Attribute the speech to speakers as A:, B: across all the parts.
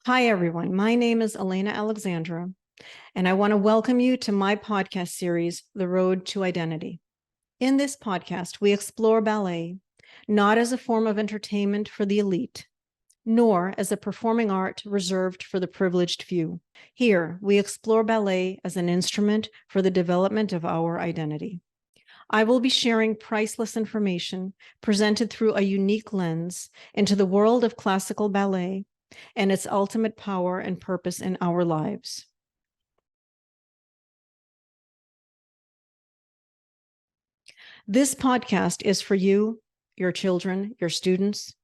A: Hi, everyone. My name is Elena Alexandra, and I want to welcome you to my podcast series, The Road to Identity. In this podcast, we explore ballet not as a form of entertainment for the elite, nor as a performing art reserved for the privileged few. Here, we explore ballet as an instrument for the development of our identity. I will be sharing priceless information presented through a unique lens into the world of classical ballet and its ultimate power and purpose in our lives. This podcast is for you, your children, your students,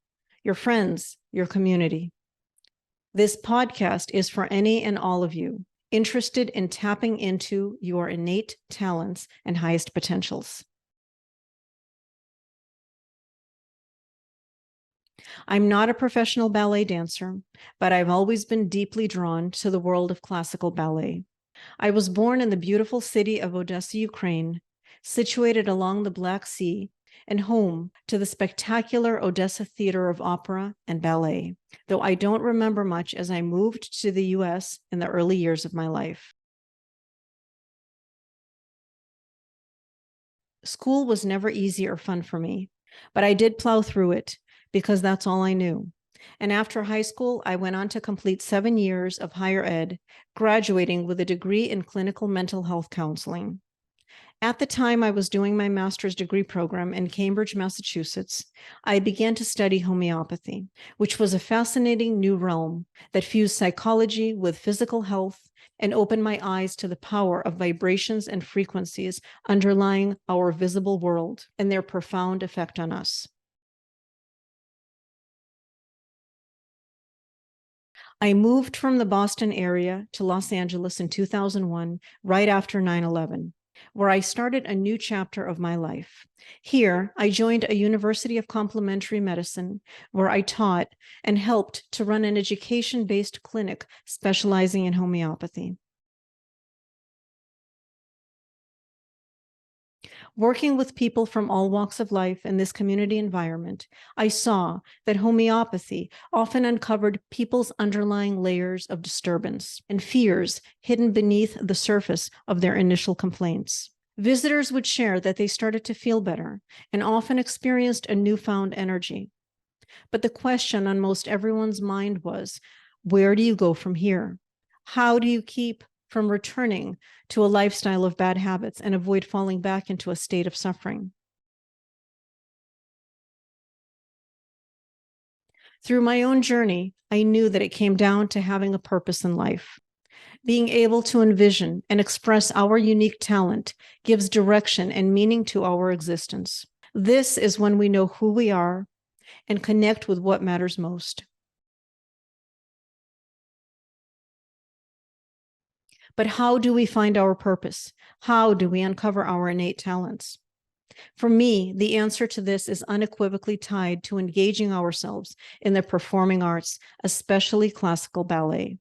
A: your friends, your community. This podcast is for any and all of you interested in tapping into your innate talents and highest potentials. I'm not a professional ballet dancer, but I've always been deeply drawn to the world of classical ballet. I was born in the beautiful city of Odessa, Ukraine, situated along the Black Sea and home to the spectacular Odessa Theater of Opera and Ballet, though I don't remember much as I moved to the US in the early years of my life. School was never easy or fun for me, but I did plow through it because that's all I knew. And after high school, I went on to complete 7 years of higher ed, graduating with a degree in clinical mental health counseling. At the time I was doing my master's degree program in Cambridge, Massachusetts, I began to study homeopathy, which was a fascinating new realm that fused psychology with physical health and opened my eyes to the power of vibrations and frequencies underlying our visible world and their profound effect on us. I moved from the Boston area to Los Angeles in 2001, right after 9/11, where I started a new chapter of my life. Here, I joined a University of Complementary Medicine, where I taught and helped to run an education-based clinic specializing in homeopathy. Working with people from all walks of life in this community environment, I saw that homeopathy often uncovered people's underlying layers of disturbance and fears hidden beneath the surface of their initial complaints. Visitors would share that they started to feel better and often experienced a newfound energy. But the question on most everyone's mind was, where do you go from here? How do you keep from returning to a lifestyle of bad habits and avoid falling back into a state of suffering? Through my own journey, I knew that it came down to having a purpose in life. Being able to envision and express our unique talent gives direction and meaning to our existence. This is when we know who we are and connect with what matters most. But how do we find our purpose? How do we uncover our innate talents? For me, the answer to this is unequivocally tied to engaging ourselves in the performing arts, especially classical ballet.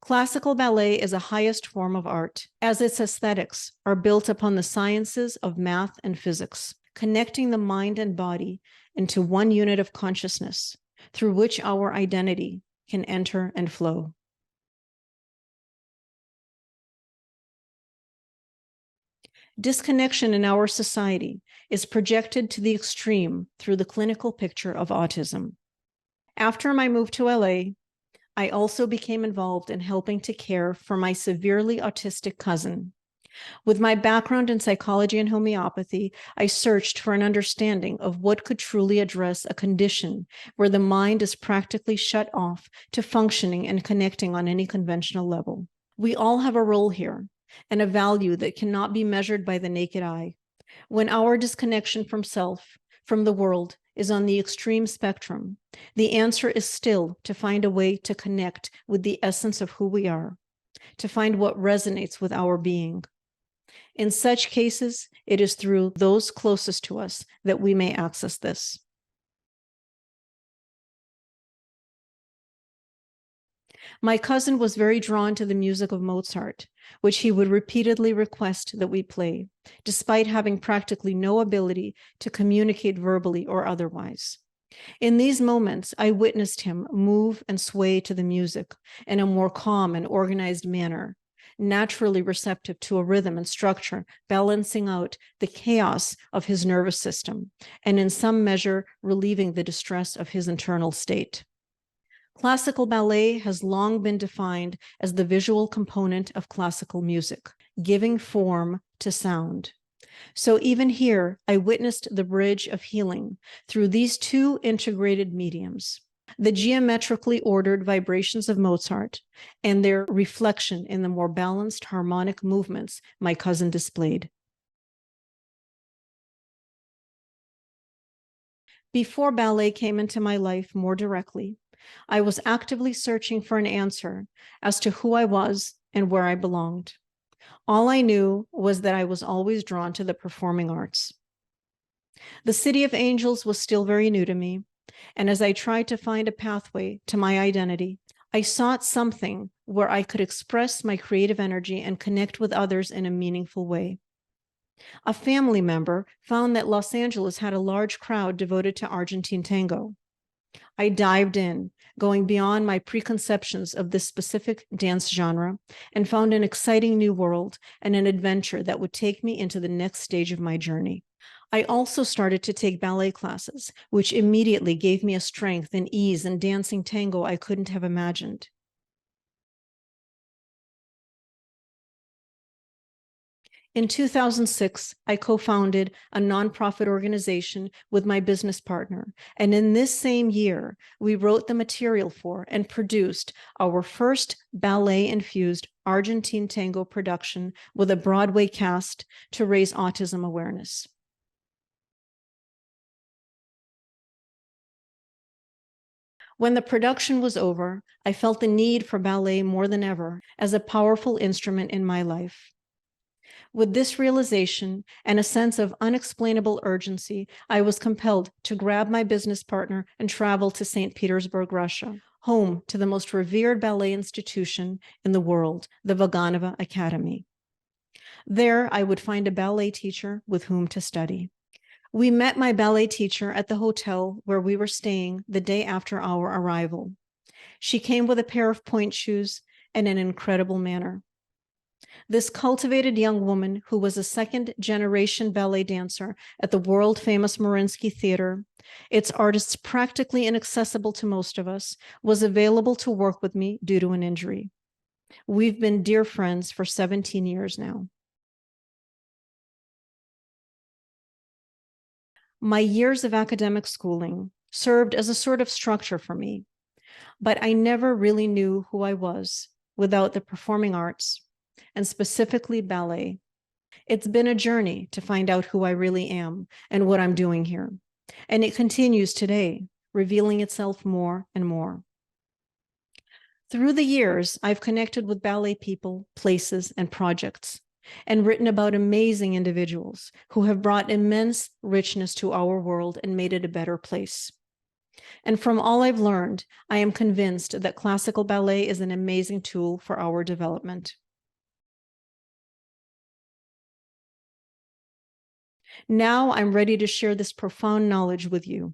A: Classical ballet is a highest form of art, as its aesthetics are built upon the sciences of math and physics, connecting the mind and body into one unit of consciousness through which our identity can enter and flow. Disconnection in our society is projected to the extreme through the clinical picture of autism. After my move to LA, I also became involved in helping to care for my severely autistic cousin. With my background in psychology and homeopathy, I searched for an understanding of what could truly address a condition where the mind is practically shut off to functioning and connecting on any conventional level. We all have a role here and a value that cannot be measured by the naked eye. When our disconnection from self, from the world, is on the extreme spectrum, the answer is still to find a way to connect with the essence of who we are, to find what resonates with our being. In such cases, it is through those closest to us that we may access this. My cousin was very drawn to the music of Mozart, which he would repeatedly request that we play, despite having practically no ability to communicate verbally or otherwise. In these moments, I witnessed him move and sway to the music in a more calm and organized manner, naturally receptive to a rhythm and structure, balancing out the chaos of his nervous system, and in some measure, relieving the distress of his internal state. Classical ballet has long been defined as the visual component of classical music, giving form to sound. So even here, I witnessed the bridge of healing through these two integrated mediums, the geometrically ordered vibrations of Mozart and their reflection in the more balanced harmonic movements my cousin displayed. Before ballet came into my life more directly, I was actively searching for an answer as to who I was and where I belonged. All I knew was that I was always drawn to the performing arts. The City of Angels was still very new to me, and as I tried to find a pathway to my identity, I sought something where I could express my creative energy and connect with others in a meaningful way. A family member found that Los Angeles had a large crowd devoted to Argentine Tango. I dived in, going beyond my preconceptions of this specific dance genre, and found an exciting new world and an adventure that would take me into the next stage of my journey. I also started to take ballet classes, which immediately gave me a strength and ease in dancing tango I couldn't have imagined. In 2006, I co-founded a nonprofit organization with my business partner. And in this same year, we wrote the material for and produced our first ballet-infused Argentine tango production with a Broadway cast to raise autism awareness. When the production was over, I felt the need for ballet more than ever as a powerful instrument in my life. With this realization and a sense of unexplainable urgency, I was compelled to grab my business partner and travel to St. Petersburg, Russia, home to the most revered ballet institution in the world, the Vaganova Academy. There, I would find a ballet teacher with whom to study. We met my ballet teacher at the hotel where we were staying the day after our arrival. She came with a pair of pointe shoes and an incredible manner. This cultivated young woman, who was a second-generation ballet dancer at the world-famous Mariinsky Theater, its artists practically inaccessible to most of us, was available to work with me due to an injury. We've been dear friends for 17 years now. My years of academic schooling served as a sort of structure for me, but I never really knew who I was without the performing arts, and specifically ballet. It's been a journey to find out who I really am and what I'm doing here. And it continues today, revealing itself more and more. Through the years, I've connected with ballet people, places, and projects, and written about amazing individuals who have brought immense richness to our world and made it a better place. And from all I've learned, I am convinced that classical ballet is an amazing tool for our development. Now I'm ready to share this profound knowledge with you.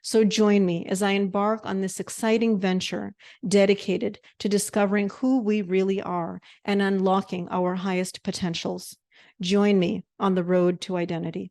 A: So join me as I embark on this exciting venture dedicated to discovering who we really are and unlocking our highest potentials. Join me on the road to identity.